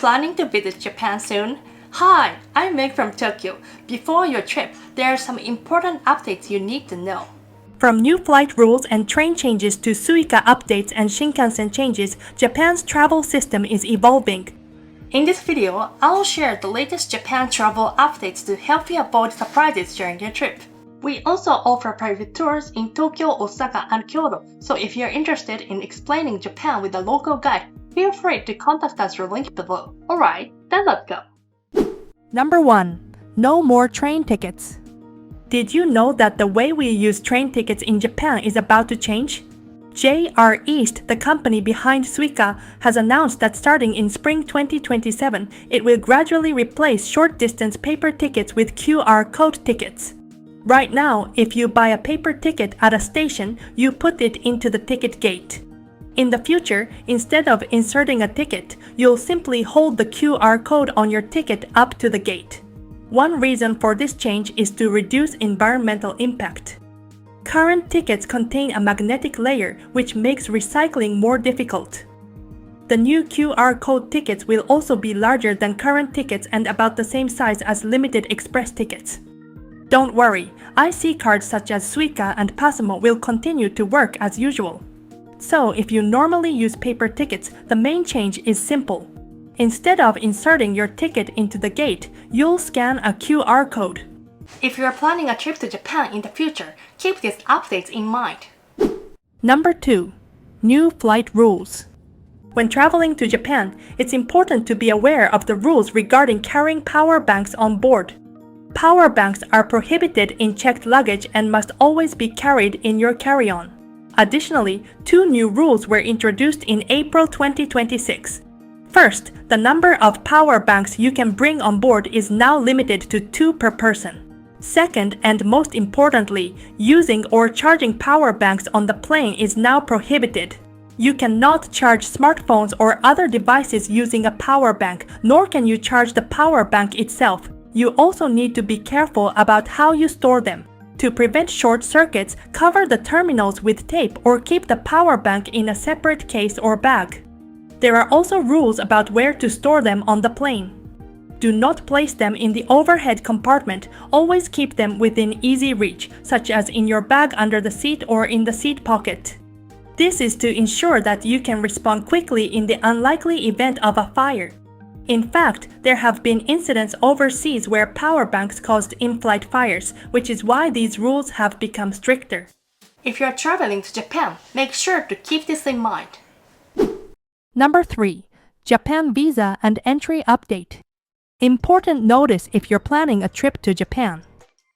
planning to visit Japan soon? Hi, I'm Meg from Tokyo. Before your trip, there are some important updates you need to know. From new flight rules and train changes to Suica updates and Shinkansen changes, Japan's travel system is evolving. In this video, I will share the latest Japan travel updates to help you avoid surprises during your trip. We also offer private tours in Tokyo, Osaka, and Kyoto, so if you're interested in explaining Japan with a local guide, feel free to contact us through link below. Alright, then let's go. Number 1. No more train tickets. Did you know that the way we use train tickets in Japan is about to change? JR East, the company behind Suica, has announced that starting in spring 2027, it will gradually replace short-distance paper tickets with QR code tickets. Right now, if you buy a paper ticket at a station, you put it into the ticket gate. In the future, instead of inserting a ticket, you'll simply hold the QR code on your ticket up to the gate. One reason for this change is to reduce environmental impact. Current tickets contain a magnetic layer, which makes recycling more difficult. The new QR code tickets will also be larger than current tickets and about the same size as limited express tickets. Don't worry, IC cards such as Suica and Pasmo will continue to work as usual. So if you normally use paper tickets, the main change is simple. Instead of inserting your ticket into the gate, you'll scan a QR code. If you are planning a trip to Japan in the future, keep these updates in mind. Number 2. New flight rules. When traveling to Japan, it's important to be aware of the rules regarding carrying power banks on board. Power banks are prohibited in checked luggage and must always be carried in your carry-on. Additionally, 2 new rules were introduced in April 2026. First, the number of power banks you can bring on board is now limited to 2 per person. Second, and most importantly, using or charging power banks on the plane is now prohibited. You cannot charge smartphones or other devices using a power bank, nor can you charge the power bank itself. You also need to be careful about how you store them. To prevent short circuits, cover the terminals with tape or keep the power bank in a separate case or bag. There are also rules about where to store them on the plane. Do not place them in the overhead compartment, always keep them within easy reach, such as in your bag under the seat or in the seat pocket. This is to ensure that you can respond quickly in the unlikely event of a fire. In fact, there have been incidents overseas where power banks caused in-flight fires, which is why these rules have become stricter. If you are traveling to Japan, make sure to keep this in mind. Number 3. Japan Visa and Entry Update. Important notice if you're planning a trip to Japan.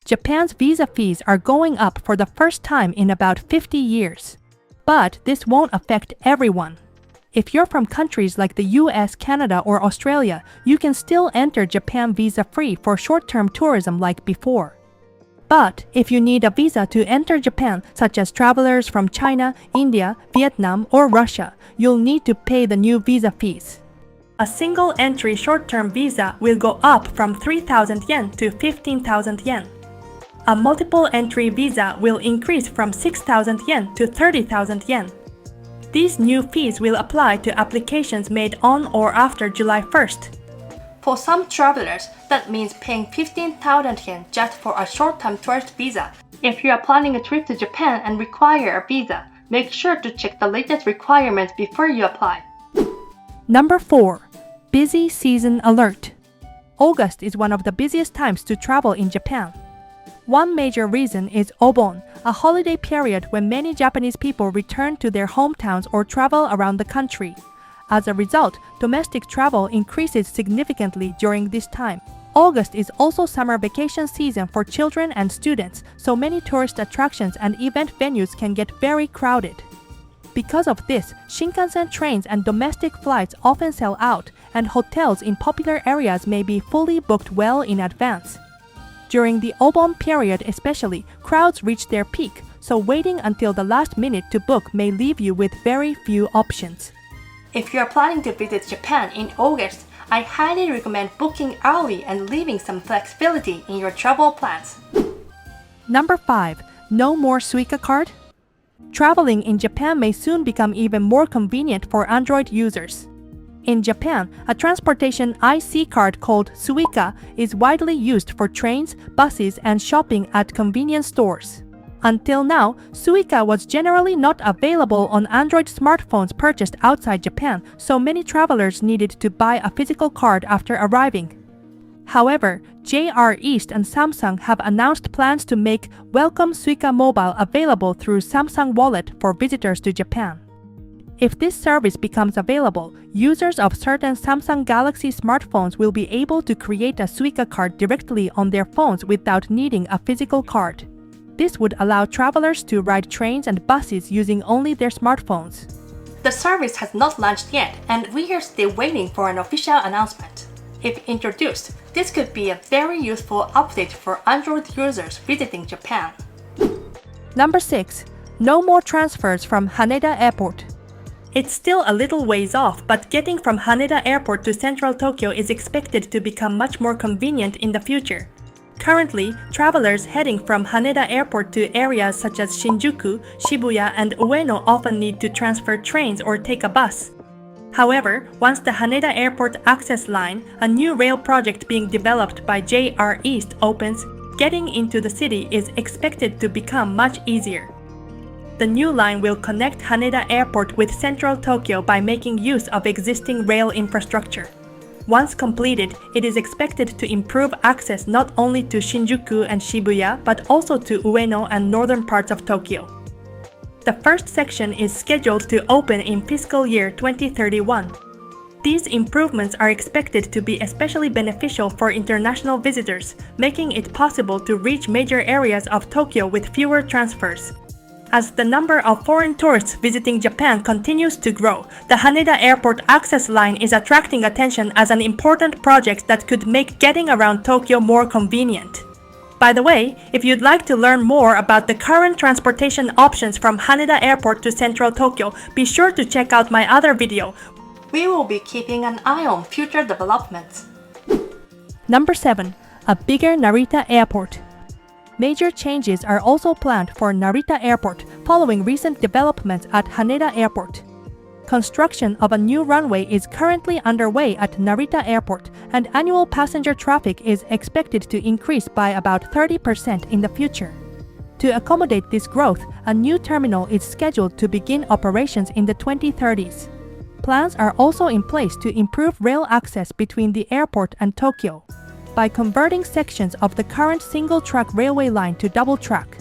Japan's visa fees are going up for the first time in about 50 years. But this won't affect everyone. If you're from countries like the US, Canada, or Australia, you can still enter Japan visa-free for short-term tourism like before. But if you need a visa to enter Japan, such as travelers from China, India, Vietnam, or Russia, you'll need to pay the new visa fees. A single-entry short-term visa will go up from 3,000 yen to 15,000 yen. A multiple-entry visa will increase from 6,000 yen to 30,000 yen. These new fees will apply to applications made on or after July 1st. For some travelers, that means paying 15,000 yen just for a short-term tourist visa. If you are planning a trip to Japan and require a visa, make sure to check the latest requirements before you apply. Number 4. Busy Season Alert. August is one of the busiest times to travel in Japan. One major reason is Obon, a holiday period when many Japanese people return to their hometowns or travel around the country. As a result, domestic travel increases significantly during this time. August is also summer vacation season for children and students, so many tourist attractions and event venues can get very crowded. Because of this, Shinkansen trains and domestic flights often sell out, and hotels in popular areas may be fully booked well in advance. During the Obon period especially, crowds reach their peak, so waiting until the last minute to book may leave you with very few options. If you are planning to visit Japan in August, I highly recommend booking early and leaving some flexibility in your travel plans. Number 5. No more Suica card? Traveling in Japan may soon become even more convenient for Android users. In Japan, a transportation IC card called Suica is widely used for trains, buses, and shopping at convenience stores. Until now, Suica was generally not available on Android smartphones purchased outside Japan, so many travelers needed to buy a physical card after arriving. However, JR East and Samsung have announced plans to make Welcome Suica Mobile available through Samsung Wallet for visitors to Japan. If this service becomes available, users of certain Samsung Galaxy smartphones will be able to create a Suica card directly on their phones without needing a physical card. This would allow travelers to ride trains and buses using only their smartphones. The service has not launched yet, and we are still waiting for an official announcement. If introduced, this could be a very useful update for Android users visiting Japan. Number 6. No more transfers from Haneda Airport. It's still a little ways off, but getting from Haneda Airport to central Tokyo is expected to become much more convenient in the future. Currently, travelers heading from Haneda Airport to areas such as Shinjuku, Shibuya, and Ueno often need to transfer trains or take a bus. However, once the Haneda Airport Access Line, a new rail project being developed by JR East, opens, getting into the city is expected to become much easier. The new line will connect Haneda Airport with central Tokyo by making use of existing rail infrastructure. Once completed, it is expected to improve access not only to Shinjuku and Shibuya, but also to Ueno and northern parts of Tokyo. The first section is scheduled to open in fiscal year 2031. These improvements are expected to be especially beneficial for international visitors, making it possible to reach major areas of Tokyo with fewer transfers. As the number of foreign tourists visiting Japan continues to grow, the Haneda Airport Access Line is attracting attention as an important project that could make getting around Tokyo more convenient. By the way, if you'd like to learn more about the current transportation options from Haneda Airport to central Tokyo, be sure to check out my other video. We will be keeping an eye on future developments. Number 7. A bigger Narita Airport. Major changes are also planned for Narita Airport following recent developments at Haneda Airport. Construction of a new runway is currently underway at Narita Airport, and annual passenger traffic is expected to increase by about 30% in the future. To accommodate this growth, a new terminal is scheduled to begin operations in the 2030s. Plans are also in place to improve rail access between the airport and Tokyo by converting sections of the current single-track railway line to double-track.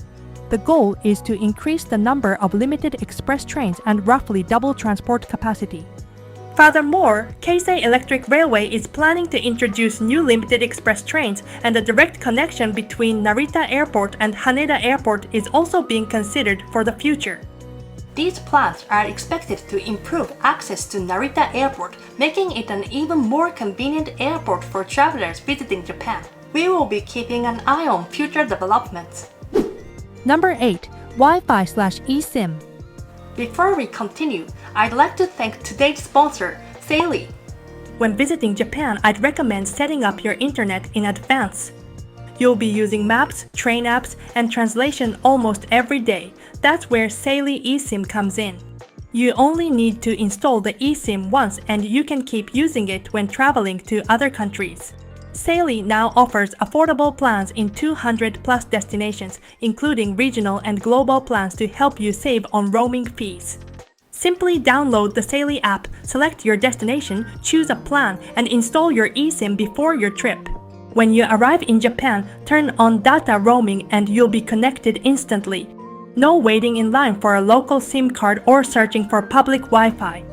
The goal is to increase the number of limited express trains and roughly double transport capacity. Furthermore, Keisei Electric Railway is planning to introduce new limited express trains, and a direct connection between Narita Airport and Haneda Airport is also being considered for the future. These plans are expected to improve access to Narita Airport, making it an even more convenient airport for travelers visiting Japan. We will be keeping an eye on future developments. Number 8. Wi-Fi/eSIM. Before we continue, I'd like to thank today's sponsor, Saily. When visiting Japan, I'd recommend setting up your internet in advance. You'll be using maps, train apps, and translation almost every day. That's where Saily eSIM comes in. You only need to install the eSIM once and you can keep using it when traveling to other countries. Saily now offers affordable plans in 200-plus destinations, including regional and global plans to help you save on roaming fees. Simply download the Saily app, select your destination, choose a plan, and install your eSIM before your trip. When you arrive in Japan, turn on data roaming and you'll be connected instantly. No waiting in line for a local SIM card or searching for public Wi-Fi.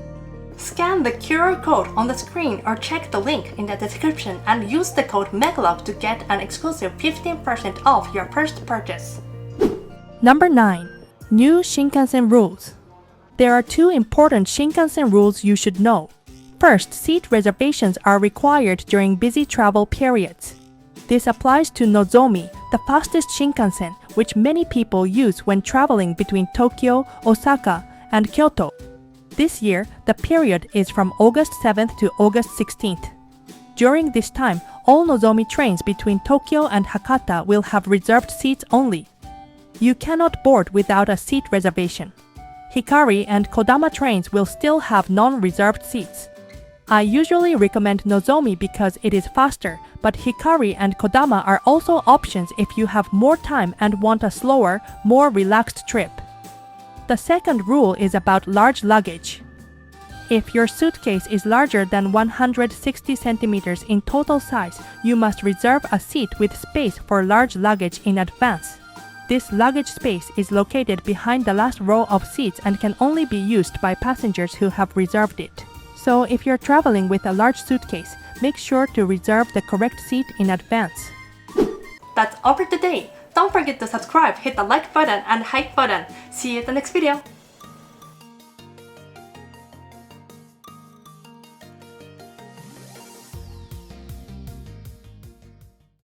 Scan the QR code on the screen or check the link in the description and use the code MEGLOG to get an exclusive 15% off your first purchase. Number 9. New Shinkansen Rules. There are 2 important Shinkansen rules you should know. First, seat reservations are required during busy travel periods. This applies to Nozomi, the fastest Shinkansen, which many people use when traveling between Tokyo, Osaka, and Kyoto. This year, the period is from August 7th to August 16th. During this time, all Nozomi trains between Tokyo and Hakata will have reserved seats only. You cannot board without a seat reservation. Hikari and Kodama trains will still have non-reserved seats. I usually recommend Nozomi because it is faster, but Hikari and Kodama are also options if you have more time and want a slower, more relaxed trip. The second rule is about large luggage. If your suitcase is larger than 160 centimeters in total size, you must reserve a seat with space for large luggage in advance. This luggage space is located behind the last row of seats and can only be used by passengers who have reserved it. So if you're traveling with a large suitcase, make sure to reserve the correct seat in advance. That's all for today. Don't forget to subscribe, hit the like button and hype button. See you in the next video.